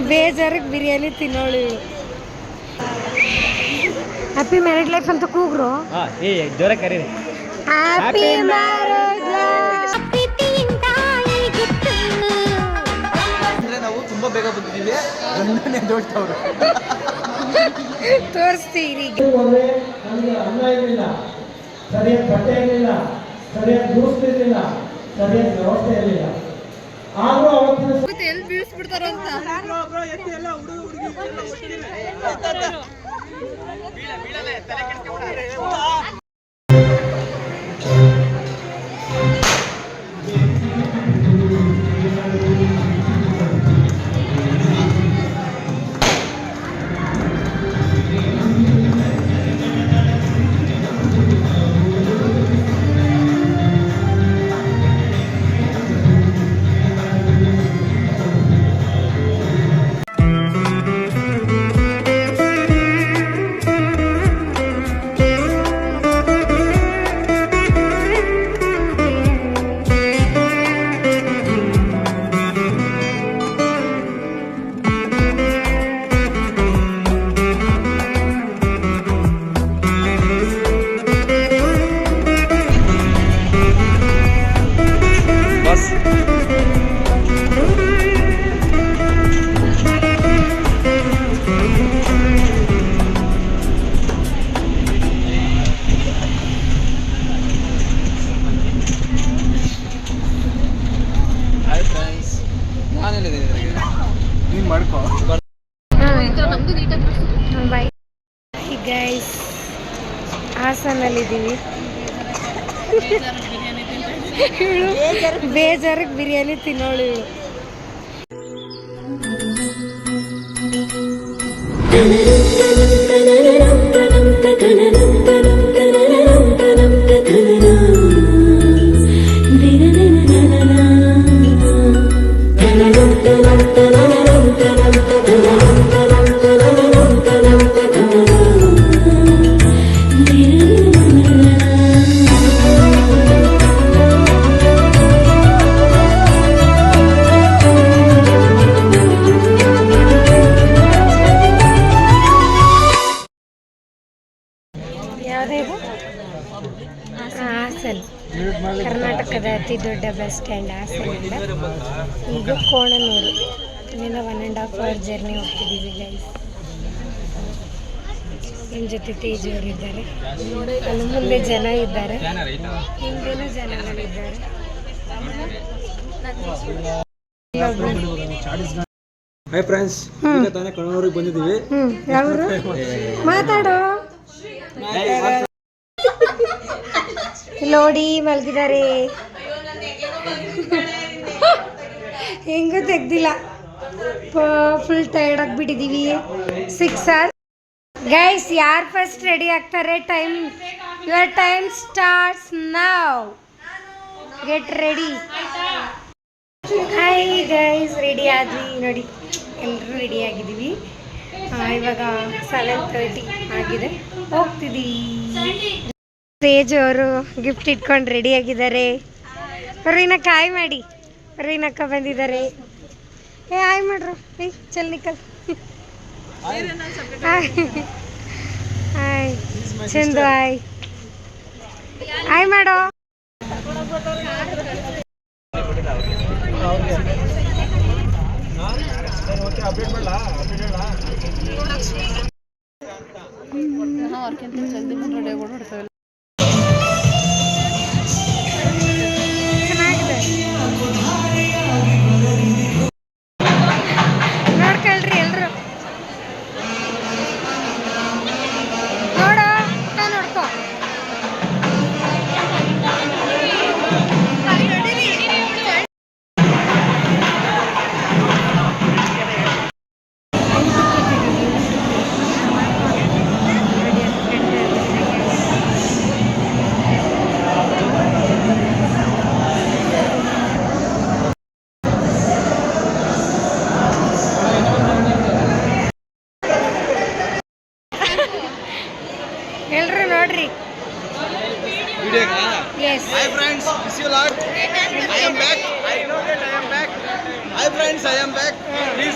ಬೇಜಾರಿಗೆ ಬಿರಿಯಾನಿ ತಿನ್ನೋಳು ಇವಳು. Happy married life ಅಂತ ಕೂಗ್ರು. ಜೋರ ಕರೀರಿ. Happy married life. ಅಂದ್ರೆ ನಾವು ತುಂಬಾ ಬೇಗ ಬಂದಿದ್ದೀವಿ. ಗಂಡನೇ ಜೋಡ್ತವ್ರು ತೋರಿಸ್ತೀರಿ. ನಮಗೆ ಅನ್ನ ಇರಲಿಲ್ಲ, ಸರಿಯಾದ ಬಟ್ಟೆ ಇರಲಿಲ್ಲ, ಸರಿಯಾದ ಗುರುತಿರಲಿಲ್ಲ, ಸರಿಯಾದ ವ್ಯವಸ್ಥೆ ಇರಲಿಲ್ಲ. ಆದರೂ ಅವತ್ತಿನ ಎಲ್ಲಿ ಬೀಳಿಸ್ಬಿಡ್ತಾರೋ ಅಂತ ಗೈಸ್, ಹಾಸನಲ್ಲಿದ್ದೀವಿ. ಬೇಜಾರಿಗೆ ಬಿರಿಯಾನಿ ತಿನ್ನೋಳು ಇವಳು. ಹಾಸನ್, ಕರ್ನಾಟಕದ ಅತಿ ದೊಡ್ಡ ಬಸ್ ಸ್ಟ್ಯಾಂಡ್ ಹಾಸನಿಂದ. ಈಗ ಕೋಣನೂರು, ಇಲ್ಲಿಂದ 1.5 hour ಜರ್ನಿ ಹೋಗ್ತಿದ್ದೀವಿ ಗೈಸ್. ನಿಮ್ಮ ಜೊತೆ ತೇಜ್ ಅವರಿದ್ದಾರೆ, ಅಲ್ಲಿ ಮುಂದೆ ಜನ ಇದ್ದಾರೆ, ಹಿಂದೆನೂ ಜನಗಳಿದ್ದಾರೆ. ಹಾಯ್ ಫ್ರೆಂಡ್ಸ್, ಈಗ ತಾನೇ ಕಣ್ಣೂರಿಗೆ ಬಂದಿದ್ದೀವಿ. ಯಾವರು ಮಾತಾಡೋ ನೋಡಿ ಮಲಗಿದ್ದಾರೆ. ಹೆಂಗೂ ತೆಗ್ದಿಲ್ಲ, ಫುಲ್ ಟೈರ್ಡ್ ಆಗಿಬಿಟ್ಟಿದ್ದೀವಿ. 6 hours guys. ಯಾರು ಫಸ್ಟ್ ರೆಡಿ ಆಗ್ತಾರೆ? Your time starts now. Get ready. Hi guys, ready ಆದ್ವಿ ನೋಡಿ, ಎಲ್ಲರೂ ರೆಡಿ ಆಗಿದ್ದೀವಿ. ಇವಾಗ 7:30 ಆಗಿದೆ, ಹೋಗ್ತಿದ್ದೀವಿ. ತೇಜ್ ಅವರು ಗಿಫ್ಟ್ ಇಟ್ಕೊಂಡು ರೆಡಿ ಆಗಿದ್ದಾರೆ. ರೀನಾ ಕಾಯ್ ಮಾಡಿ, ರೀನಕ್ಕ ಬಂದಿದ್ದಾರೆ. ಹಾಯ್ ಮಾಡ್ರು, ಚಲ್ ನಿಕಲ್. ಹಾಯ್ ಚಂದು, ಹಾಯ್ ಮಾಡೋ. ನೋಡ್ಕೊಳ್ರಿ ಎಲ್ರು, ನೋಡೋ ನೋಡ್ಕೋ.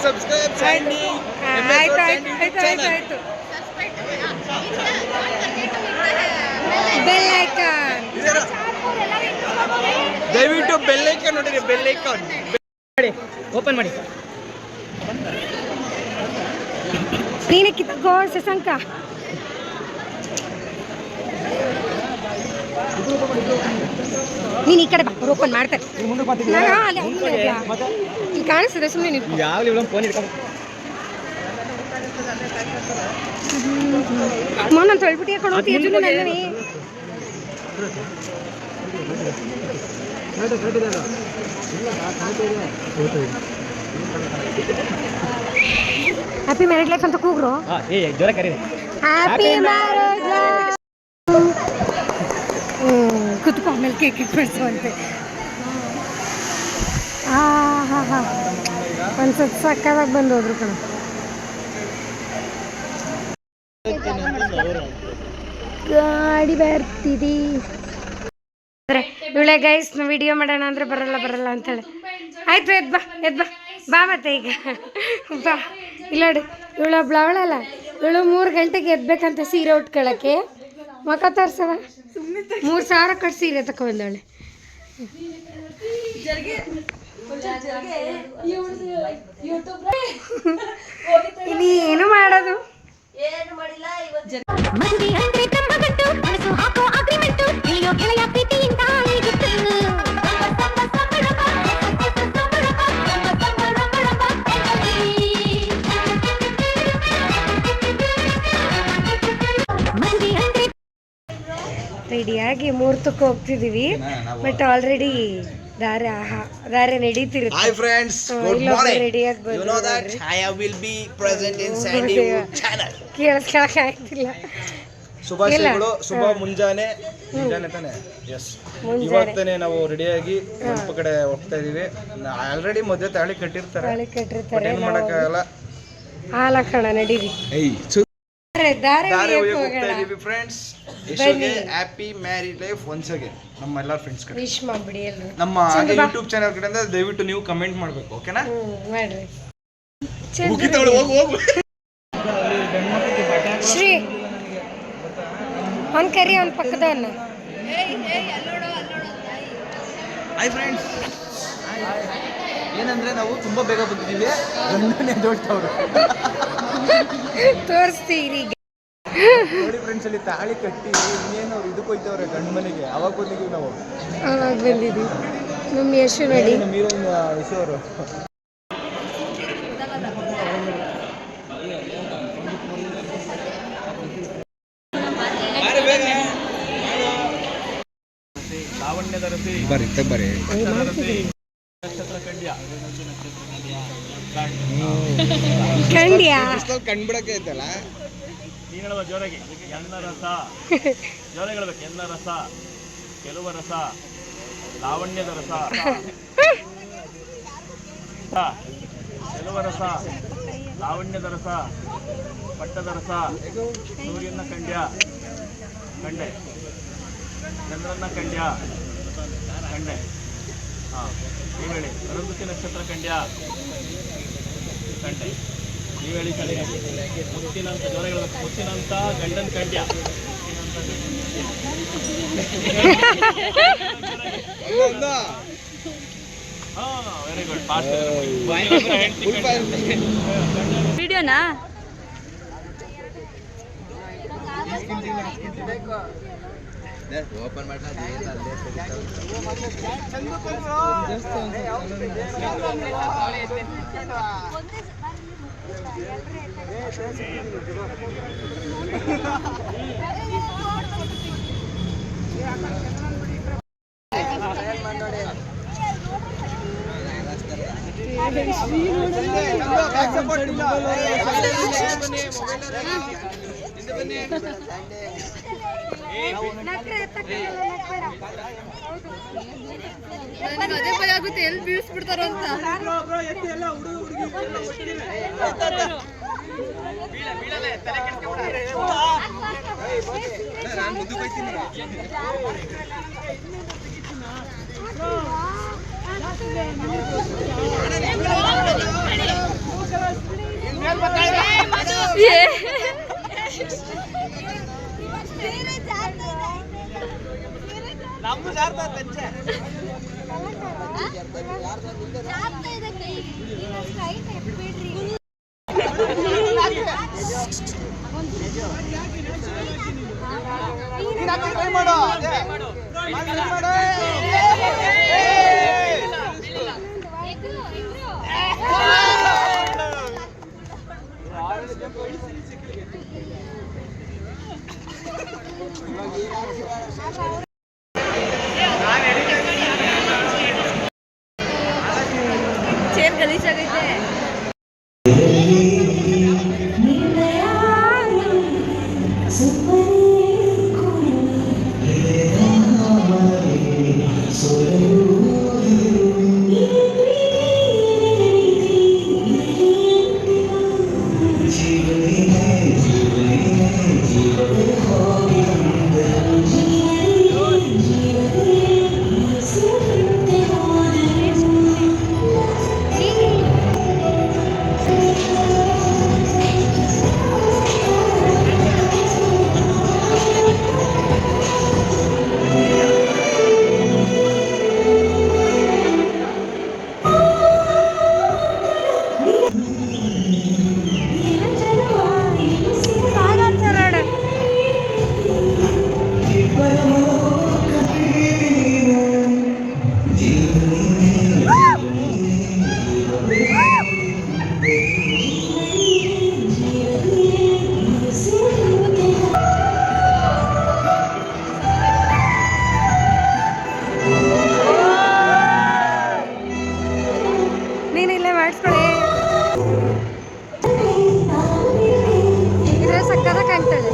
Subscribe Sandy. ಆಯ್ತು ಬೆಲ್ ಐಕಾನ್ ದಯವಿಟ್ಟು ಬೆಲ್ ಐಕಾನ್ ನೋಡಿರಿ, ಬೆಲ್ ಐಕಾನ್ ಮಾಡಿ, ಓಪನ್ ಮಾಡಿ. ನೀನೆ ಕಿತ್ಕೋ ಶಶಾಂಕ. ನೀನು ಈ ಕಡೆ ಬಾ, ಅವ್ರು ಓಪನ್ ಮಾಡ್ತಾರೆ. ಇಲ್ಲಿ ಕಾಣಿಸ್ತದೆ, ಸುಮ್ಮನೆ ನೀವು ಯಾವ್ದು ಫೋನ್ ಇಟ್ಕೊಂಡು ಮೊನ್ನ ತೊಳ್ಬಿಟ್ಟು ಕೊಡೋತಿ ಎದ್ದು ನನ್ನೇ ಹ್ಯಾಪಿ ಮ್ಯಾರೇಜ್ ಲೈಫ್ ಅಂತ ಕೂಗ್ರು. ಜೋರ ಕರೀರಿ. Happy marriage life. ಕುತ್ಕೊ, ಆಮೇಲೆ ಕೇಕ್ ಇಟ್ಬಿಡ್ಸುವಂತೆ. ಹಾ ಒಂದ್ಸತ್ ಸಕ್ಕದಾಗಿ ಬಂದು ಹೋದ್ರು ಕಣ. ಗಾಡಿ ಬರ್ತಿದಿ ಇವಳೆ ಗೈಸ್ ವಿಡಿಯೋ ಮಾಡೋಣ ಅಂದ್ರೆ ಬರಲ್ಲ ಅಂತೇಳಿ. ಆಯ್ತು ಎದ್ ಬಾ ಮತ್ತೆ ಈಗ ಬಾ. ಇಲ್ಲ ನೋಡಿ ಇವಳು ಅವಳಲ್ಲ, ಇವಳು 3 ಗಂಟೆಗೆ ಎದ್ಬೇಕಂತ ಸೀರೆ ಉಟ್ಕೊಳ್ಳೋಕ್ಕೆ. ಮುಖ ತೋರ್ಸವ 3,000 ಕಟ್ ಸೀರೆ ತಗೊಂಡವಳೆ. ಇಲ್ಲಿ ಏನು ಮಾಡೋದು ರೆಡಿಯಾಗಿ ಮುಹೂರ್ತಕ್ಕೆ ಹೋಗ್ತಿದೀವಿ. ಬಟ್ ಆಲ್ರೆಡಿ ದಾರೆ ನಡೀತಿರುತ್ತೆ. Hi friends, good morning. ರೆಡಿಯಾಗಿ You know that I will be present in Sandywood channel. ಕೇಳಿಸ್ಕೊಳಕ್ ಆಗ್ತಿಲ್ಲ. ಶುಭಾಶಯಗಳು, ಶುಭ ಮುಂಜಾನೆ ತಾನೆ. ಎಸ್, ಇವತ್ತನೇ ನಾವು ರೆಡಿಯಾಗಿ ಸ್ವಲ್ಪ ಕಡೆ ಹೋಗ್ತಾ ಇದೀವಿ. ಆಲ್ರೆಡಿ ಮದುವೆ ತಾಳಿ ಕಟ್ಟಿರ್ತಾರೆ, ಏನು ಮಾಡಕ್ಕಾಗಲ್ಲ. ಹಾಲಕಣ ನಡೀರಿ. ದಾರೆ ಹೋಗ್ತಾ ಇದೀವಿ ಫ್ರೆಂಡ್ಸ್. ಯಶೋಗೆ happy married life once again ನಮ್ಮ ಎಲ್ಲರ ಫ್ರೆಂಡ್ಸ್ ಕಡೆ ವಿಶ್ ಮಾಡ್ಬಿಡಿ ಎಲ್ಲರೂ. ನಮ್ಮ ಯೂಟ್ಯೂಬ್ ಚಾನಲ್ ಕಡೆಯಿಂದ ದಯವಿಟ್ಟು ನೀವು ಕಮೆಂಟ್ ಮಾಡಬೇಕು, ಓಕೆನಾ? ಮಾಡ್ರಿ. ಹೋಗು ಶ್ರೀ ಅವ್ನು ಕರಿ, ಅವ್ನ ಪಕ್ಕದವನ್ನ. ಹಾಯ್ ಫ್ರೆಂಡ್ಸ್, ಏನಂದ್ರೆ ನಾವು ತುಂಬಾ ಬೇಗ ಬಂದಿದ್ದೀವಿ. ಗಂಡನೇ ಎದ್ದೋಳ್ತವ್ರು ತೋರಿಸ್ತೀರಿ ನೋಡಿ ಫ್ರೆಂಡ್ಸ್. ಅಲ್ಲಿ ತಾಳಿ ಕಟ್ಟಿ ಇನ್ನೇನು ಅವ್ರು ಇದಕ್ಕೆ ಹೋಯ್ತವ್ರೆ ಗಂಡ ಮನೆಗೆ. ಅವಾಗ ಬಂದಿದ್ದೀವಿ ನಾವು. ಅವಾಗ ಬಂದಿದ್ದೀವಿ. ನಮ್ಮ ಯಶು ನೋಡಿ, ಮೀರನ್ ಯಶು ಅವರು. ಬರ್ರಿ ಕಂಡ್ಯಾ ಕಂಡ್ಬಿಡಕ್ಕೆ ಐತಲ್ಲ. ಜೋರಾಗಿ ಎನ್ನ ರಸ, ಜೋರಾಗಿ ಹೇಳ್ಬೇಕು. ಎನ್ನ ರಸ, ಕೆಲವ ರಸ, ಲಾವಣ್ಯದ ರಸ, ಕೆಲವ ರಸ, ಲಾವಣ್ಯದ ರಸ, ಪಟ್ಟದ ರಸ, ಸೂರ್ಯನ ಕಂಡ್ಯ ಕಂಡೆ, ಚಂದ್ರನ ಕಂಡ್ಯ ಕಂಡೆ. ನೀವು ಹೇಳಿ. ಅರುಂಧತಿ ನಕ್ಷತ್ರ ಕಂಡ್ಯ ಕಂಡೆ. ನೀವು ಹೇಳಿ ಕಡೆ. ಮುತ್ತಿನಂತ, ಜೋರ ಹೇಳ್ಬೇಕು. ಮುತ್ತಿನಂತ ಗಂಡನ ಕಂಡ್ಯ. Very good. ವಿಡಿಯೋನಾ ಓಪನ್ ಮಾಡಿ ಅದೇ ಭಯ ಆಗುತ್ತೆ, ಎಲ್ಲಿ ಬೀಳಿಸ್ಬಿಡ್ತಾರೋ ಅಂತ. ಚೇರ್ ಗಲೀಜಾಗೈತೆ. ನೀನು ಇಲ್ಲೇ ಮಾಡಿಸ್ಕೊಳ್ಳಿ. ಇದ್ರೆ ಸಕ್ಕದ ಕಾಣ್ತಾಳೆ.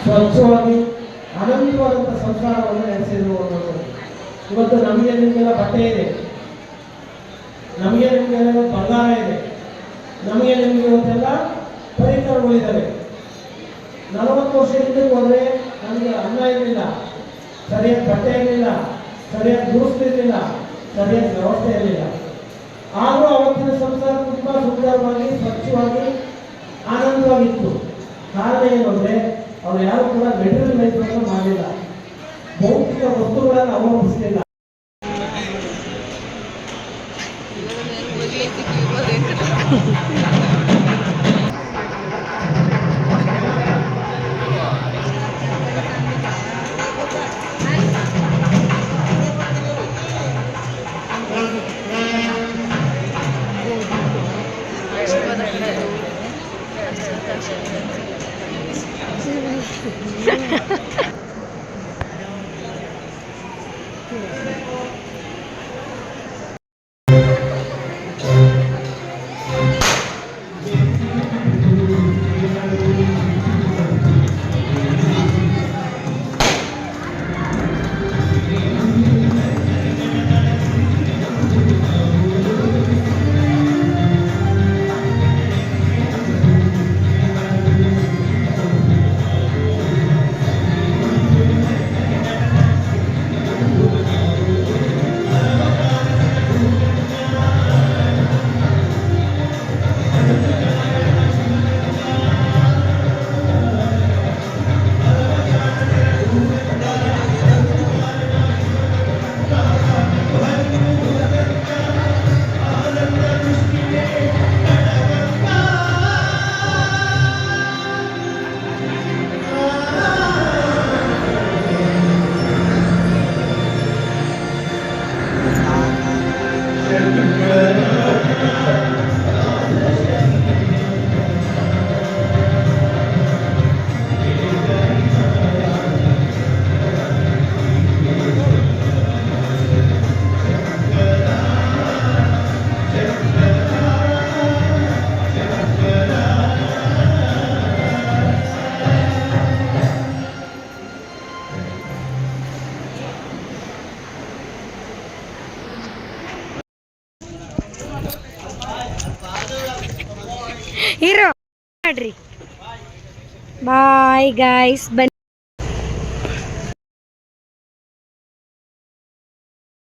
ಸ್ವಚ್ಛವಾಗಿ ಆನಂದವಾದಂಥ ಸಂಸಾರವನ್ನು ನಡೆಸಿದ್ರು ಅನ್ನೋದು. ಇವತ್ತು ನಮಗೆ ನಿಮಗೆಲ್ಲ ಬಟ್ಟೆ ಇದೆ, ನಮಗೆ ನಿಮಗೆಲ್ಲ ಬಂಗಾರ ಇದೆ, ನಮಗೆ ನಿಮಗೆ ಇವತ್ತೆಲ್ಲ ಪರಿಕರಗಳಿದ್ದಾವೆ. 40 ವರ್ಷ ಹಿಂದಕ್ಕೆ ಹೋದರೆ ನಮಗೆ ಅನ್ನ ಇರಲಿಲ್ಲ, ಸರಿಯಾದ ಬಟ್ಟೆ ಇರಲಿಲ್ಲ, ಸರಿಯಾದ ಗುಡಿಸ್ತಿರಲಿಲ್ಲ, ಸರಿಯಾದ ವ್ಯವಸ್ಥೆ ಇರಲಿಲ್ಲ. ಆದರೂ ಅವತ್ತಿನ ಸಂಸಾರ ತುಂಬ ಸುಂದರವಾಗಿ ಸ್ವಚ್ಛವಾಗಿ ಆನಂದವಾಗಿತ್ತು. ಕಾರಣ ಏನು ಅಂದರೆ ಅವ್ರು ಯಾರು ಕೂಡ ಮೆಟೀರಿಯಲ್ ಲೈಫನ್ನು ಮಾಡಲಿಲ್ಲ, ಭೌತಿಕ ವಸ್ತುಗಳನ್ನು ಅವಲಂಬಿಸಲಿಲ್ಲ. ಇರೋ ಮಾಡ್ರಿ ಬಾಯ್ ಗಾಯ್ಸ್ ಬನ್ನಿ